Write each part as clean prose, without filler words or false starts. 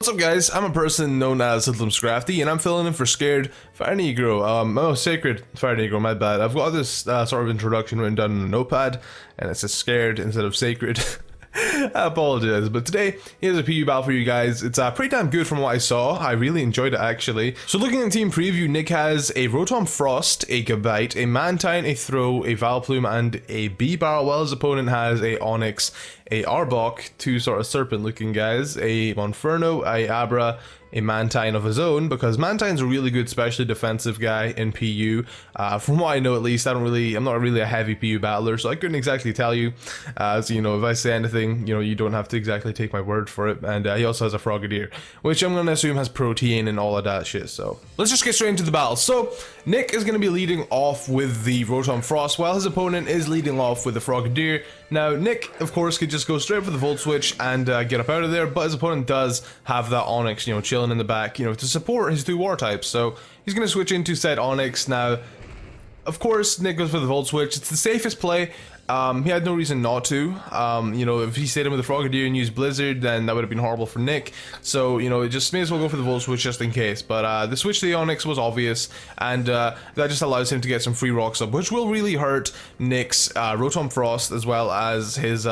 What's up guys, I'm a person known as HoodlumScrafty and I'm filling in for Scared Fire Negro, Sacred Fire Negro, my bad. I've got this sort of introduction written down on a notepad and it says Scared instead of Sacred. I apologize, but today here's a PU battle for you guys. It's pretty damn good from what I saw. I really enjoyed it actually. So looking at team preview, Nick has a Rotom Frost, a Gabite, a Mantine, a Throw, a Vileplume, and a B-Barrel, while his opponent has a Onix, a Arbok, two sort of serpent looking guys, a Monferno, a Abra, a Mantine of his own, because Mantine's a really good specially defensive guy in PU. From what I know at least, I'm not really a heavy PU battler, so I couldn't exactly tell you. So you know, if I say anything, you know, you don't have to exactly take my word for it. And he also has a Frogadier, which I'm gonna assume has protein and all of that shit. So let's just get straight into the battle. So Nick is gonna be leading off with the Rotom Frost, while his opponent is leading off with the Frogadier. Now Nick, of course, could just go straight for the Volt Switch and get up out of there, but his opponent does have that Onix, you know, chilling in the back, you know, to support his two war types. So he's going to switch into said Onix. Now, of course, Nick goes for the Volt Switch. It's the safest play. He had no reason not to. You know, if he stayed in with the Frogadier and used Blizzard, then that would have been horrible for Nick. So, you know, it just may as well go for the Volt Switch just in case. But the switch to the Onix was obvious, and that just allows him to get some free rocks up, which will really hurt Nick's Rotom Frost as well as his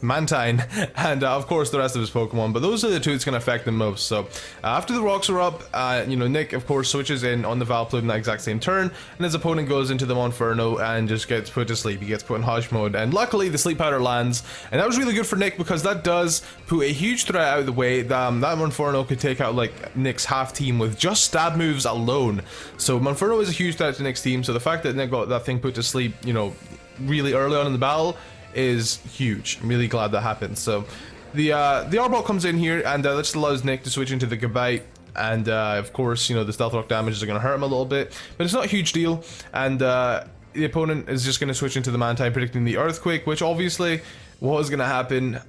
Mantine and of course the rest of his Pokemon. But those are the two that's going to affect them most. So after the rocks are up, you know, Nick of course switches in on the Vileplume in that exact same turn, and his opponent goes into the Monferno and just gets put to sleep. He gets put in Hush mode, and luckily the Sleep Powder lands, and that was really good for Nick because that does put a huge threat out of the way. That Monferno could take out like Nick's half team with just stab moves alone. So Monferno is a huge threat to Nick's team, so the fact that Nick got that thing put to sleep, you know, really early on in the battle is huge. I'm really glad that happened. So the Arbok comes in here, and that just allows Nick to switch into the Gabite, and of course, you know, the Stealth Rock damages are going to hurt him a little bit, but it's not a huge deal. And the opponent is just going to switch into the Mantine, predicting the Earthquake, which obviously what was going to happen.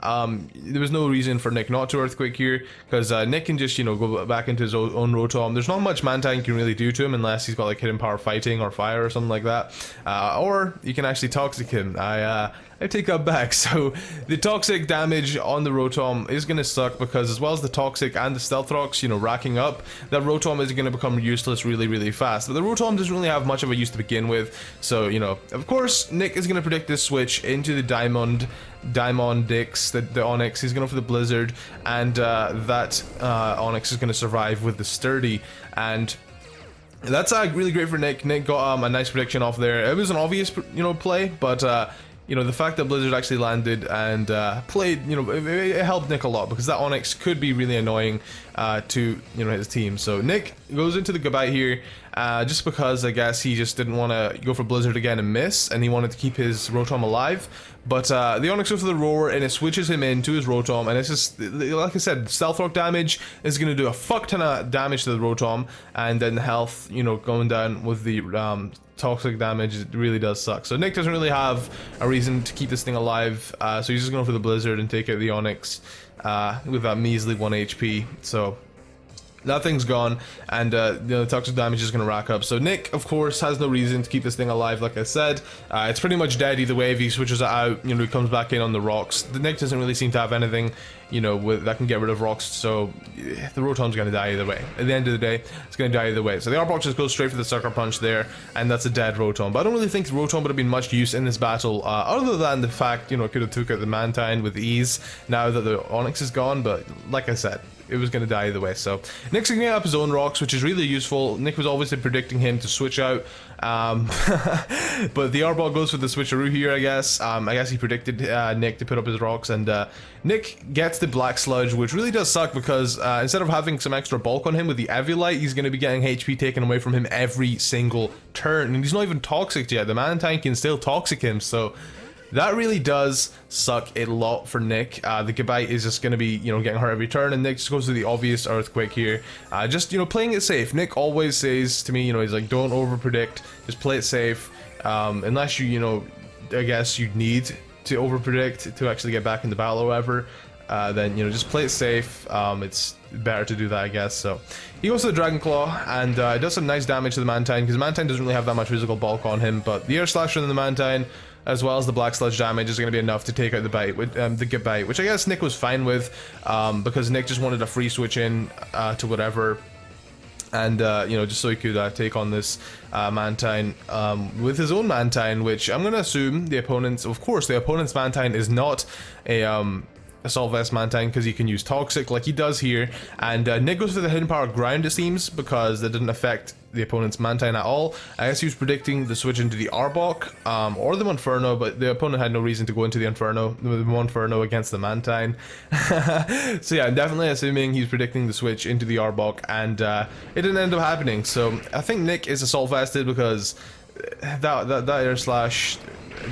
There was no reason for Nick not to Earthquake here, because Nick can just, you know, go back into his own Rotom. There's not much Mantine can really do to him unless he's got like hidden power fighting or fire or something like that, or you can actually Toxic him. I take that back. So the Toxic damage on the Rotom is going to suck, because as well as the Toxic and the Stealth Rocks, you know, racking up, that Rotom is going to become useless really fast. But the Rotom doesn't really have much of a use to begin with. So, you know, of course, Nick is going to predict this switch into the Diamond Dix, the Onix. He's going for the Blizzard, and that Onix is going to survive with the Sturdy, and that's really great for Nick. Nick got a nice prediction off there. It was an obvious, you know, play, but you know, the fact that Blizzard actually landed and played, you know, it helped Nick a lot, because that Onix could be really annoying to, you know, his team. So Nick goes into the Gabite here, just because I guess he just didn't want to go for Blizzard again and miss, and he wanted to keep his Rotom alive. But the Onix goes for the Roar, and it switches him into his Rotom, and it's just, like I said, Stealth Rock damage is going to do a fuck ton of damage to the Rotom, and then health, you know, going down with the Toxic damage, it really does suck. So Nick doesn't really have a reason to keep this thing alive, so he's just going for the Blizzard and take out the Onix with that measly 1 HP. So that thing's gone, and the Toxic damage is going to rack up. So Nick, of course, has no reason to keep this thing alive, like I said. It's pretty much dead either way. If he switches it out, you know, he comes back in on the rocks. The Nick doesn't really seem to have anything, you know, that can get rid of rocks, so the Rotom's going to die either way. At the end of the day, it's going to die either way. So the Arbok just goes straight for the Sucker Punch there, and that's a dead Rotom. But I don't really think the Rotom would have been much use in this battle, other than the fact, you know, it could have took out the Mantine with ease now that the Onix is gone. But like I said, it was going to die either way. So Nick's going to get up his own rocks, which is really useful. Nick was obviously predicting him to switch out, but the Arbok goes for the switcheroo here, I guess. I guess he predicted Nick to put up his rocks, and Nick gets the Black Sludge, which really does suck, because instead of having some extra bulk on him with the Eviolite, he's going to be getting HP taken away from him every single turn, and he's not even toxic yet. The Mantine can still toxic him, so that really does suck a lot for Nick. The Gabite is just going to be, you know, getting hurt every turn, and Nick just goes to the obvious Earthquake here. Just, you know, playing it safe. Nick always says to me, you know, he's like, don't over predict, just play it safe. Unless you know, I guess you need to over predict to actually get back in the battle or whatever, then, you know, just play it safe. It's better to do that, I guess. So he goes to the Dragon Claw, and it does some nice damage to the Mantine, because Mantine doesn't really have that much physical bulk on him, but the Air Slasher and the Mantine as well as the black sludge damage is going to be enough to take out the bite, the get bite, which I guess Nick was fine with, because Nick just wanted a free switch in to whatever. And, you know, just so he could take on this Mantine with his own Mantine, which I'm going to assume the opponent's, of course, the opponent's Mantine is not a Assault Vest Mantine, because he can use Toxic like he does here. And Nick goes for the Hidden Power Ground, it seems, because that didn't affect the opponent's Mantine at all. I guess he was predicting the switch into the Arbok or the Monferno, but the opponent had no reason to go into the Monferno against the Mantine. So yeah, I'm definitely assuming he's predicting the switch into the Arbok, and it didn't end up happening. So I think Nick is Assault Vested because that air slash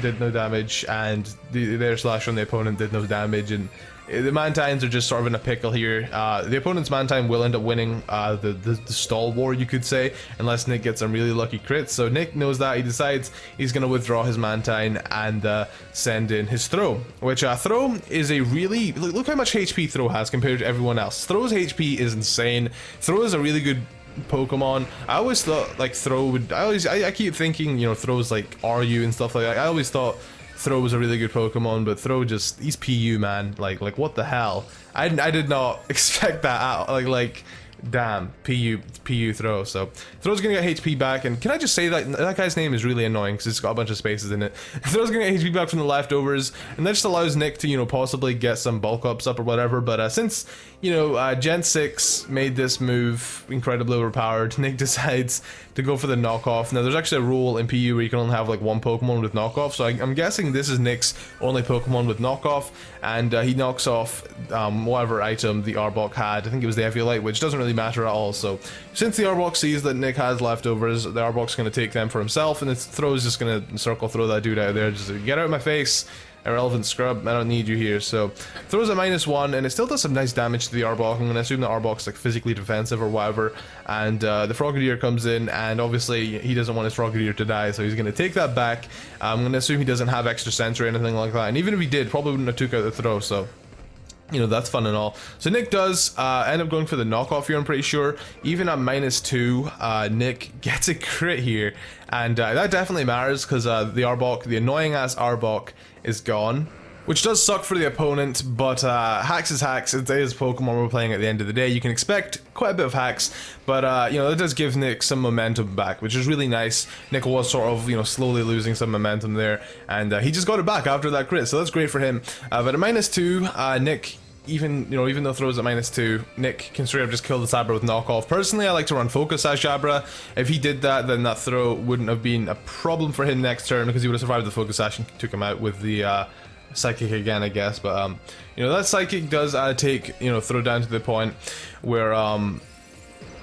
did no damage, and the air slash on the opponent did no damage, and the Mantines are just sort of in a pickle here. The opponent's Mantine will end up winning the stall war, you could say, unless Nick gets some really lucky crits. So Nick knows that. He decides he's going to withdraw his Mantine and send in his Throw, which Throw is a really... Look how much HP Throw has compared to everyone else. Throw's HP is insane. Throw is a really good Pokemon. I always thought like Throw would... I keep thinking, you know, Throw's like RU and stuff like that. I always thought Throw was a really good Pokemon, but Throw just, he's PU, man. Like what the hell? I did not expect that out. Like damn, PU Throw. So Throw's gonna get HP back, and can I just say that that guy's name is really annoying because it's got a bunch of spaces in it. Throw's gonna get HP back from the leftovers, and that just allows Nick to, you know, possibly get some bulk ups up or whatever. But since, you know, Gen 6 made this move incredibly overpowered, Nick decides to go for the knockoff. Now there's actually a rule in PU where you can only have like one Pokemon with knockoff, so I'm guessing this is Nick's only Pokemon with knockoff, and he knocks off whatever item the Arbok had. I think it was the Eviolite, which doesn't really matter at all. So since the Arbok sees that Nick has leftovers, the Arbok's going to take them for himself, and its Throw's just going to circle throw that dude out of there. Just get out of my face, irrelevant scrub, I don't need you here. So Throws at -1, and it still does some nice damage to the Arbok. I'm going to assume the Arbok's like physically defensive or whatever, and the Frogadier comes in, and obviously he doesn't want his Frogadier to die, so he's going to take that back. I'm going to assume he doesn't have extra sense or anything like that, and even if he did, probably wouldn't have took out the Throw, so you know, that's fun and all. So Nick does end up going for the knockoff here, I'm pretty sure. Even at -2, Nick gets a crit here, and that definitely matters because the Arbok, the annoying ass Arbok, is gone, which does suck for the opponent, but hacks is hacks. It is Pokemon we're playing at the end of the day. You can expect quite a bit of hacks, but you know, it does give Nick some momentum back, which is really nice. Nick was sort of, you know, slowly losing some momentum there, and he just got it back after that crit, so that's great for him. But at -2, Nick, even though Throw's at -2, Nick can straight up just kill the Sabra with knockoff. Personally, I like to run Focus Sash Abra. If he did that, then that Throw wouldn't have been a problem for him next turn, because he would have survived the Focus Sash and took him out with the Psychic again, I guess. But you know, that Psychic does take, you know, Throw down to the point where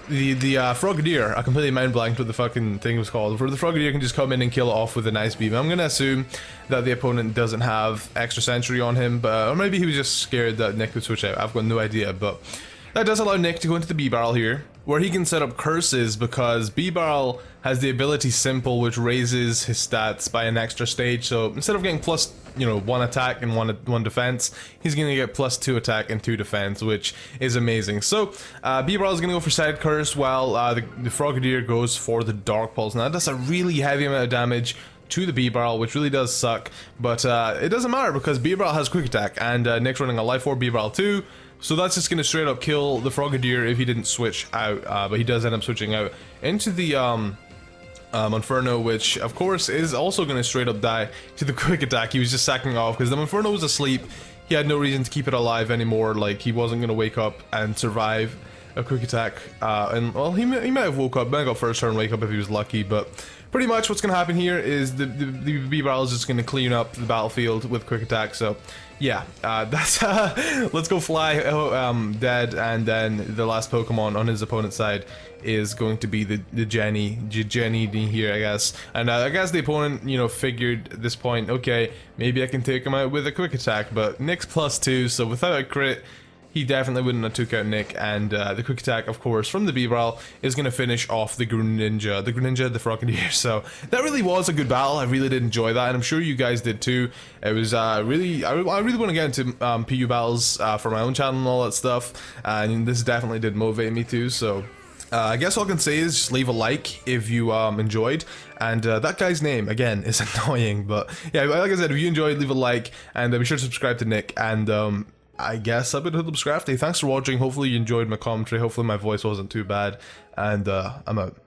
the Frogadier, I completely mind blanked what the fucking thing was called, where the Frogadier can just come in and kill it off with an Ice Beam. I'm gonna assume that the opponent doesn't have extra Sentry on him, but or maybe he was just scared that Nick would switch out. I've got no idea, but that does allow Nick to go into the B-Barrel here, where he can set up curses, because B-Barrel has the ability Simple, which raises his stats by an extra stage. So instead of getting plus, you know, 1 attack and one defense, he's gonna get +2 attack and 2 defense, which is amazing. So B-Barrel is gonna go for Side Curse, while the Frogadier goes for the Dark Pulse. Now that's a really heavy amount of damage to the B-Barrel, which really does suck, but it doesn't matter because B-Barrel has Quick Attack, and Nick's running a Life Orb B-Barrel too, so that's just gonna straight up kill the Frogadier if he didn't switch out. But he does end up switching out into the Monferno, which of course is also going to straight up die to the Quick Attack. He was just sacking off because the Monferno was asleep. He had no reason to keep it alive anymore. Like, he wasn't going to wake up and survive a Quick Attack, and well, he might have woke up, might have got first turn wake up if he was lucky, but pretty much what's going to happen here is the B-Barrel is just going to clean up the battlefield with Quick Attack. So yeah, that's let's go fly dead, and then the last Pokemon on his opponent's side is going to be the Jenny here, I guess. And I guess the opponent, you know, figured at this point, okay, maybe I can take him out with a Quick Attack, but Nick's +2, so without a crit, he definitely wouldn't have took out Nick, and the Quick Attack, of course, from the B-Barrel is going to finish off the Greninja, the Frogadier. So that really was a good battle. I really did enjoy that, and I'm sure you guys did too. It was really, I really want to get into PU battles for my own channel and all that stuff, and this definitely did motivate me too. So I guess all I can say is just leave a like if you enjoyed, and that guy's name again is annoying, but yeah, like I said, if you enjoyed, leave a like, and be sure to subscribe to Nick, and I guess I've been HoodlumScrafty. Thanks for watching. Hopefully you enjoyed my commentary. Hopefully my voice wasn't too bad, and I'm out.